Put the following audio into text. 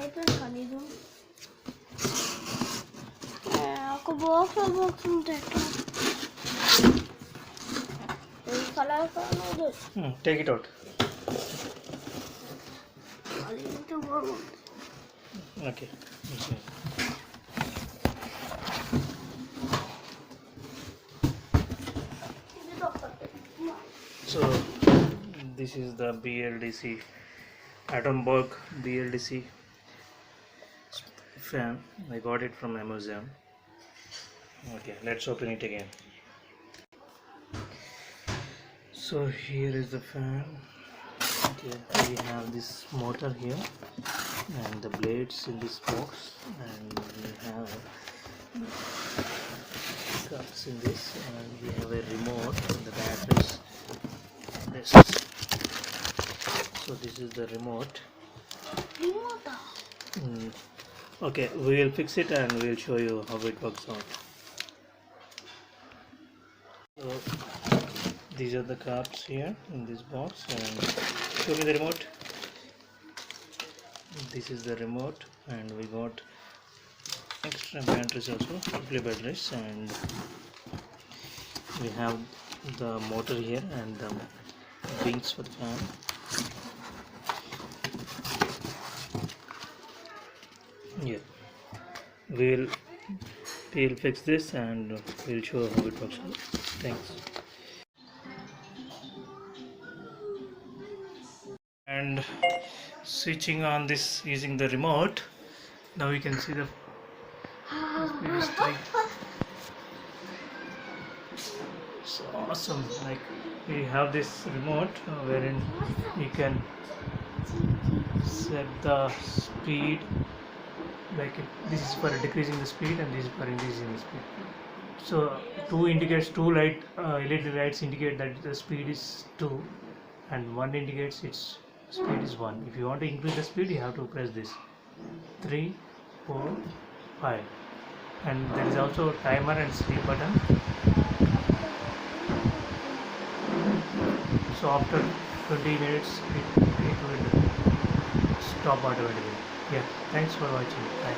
kanizu. Aku box ఉంటాయి. Take it out. Okay. So this is the BLDC Atomberg BLDC fan. I got it from Amazon. Okay, let's open it again. So here is the fan. Okay, we have this motor here and the blades in this box, and we have cups in this, and we have a remote and the batteries. This. So this is the remote. Okay, we will fix it and we will show you how it works out. So these are the cups here in this box, and show me the remote. This is the remote, and we got extra batteries also, triple batteries, and we have the motor here and the wings for the fan. Yeah, we'll fix this and we'll show how it works. Thanks. And switching on this using the remote, now you can see the speed is 3. So awesome. Like, we have this remote wherein you can set the speed, like this is for decreasing the speed and this is for increasing the speed. So two LED lights indicate that the speed is 2, and one indicates its speed is 1. If you want to increase the speed, you have to press this 3, 4, 5, and there is also timer and sleep button. So after 20 minutes it will stop automatically. Yeah, thanks for watching. Bye.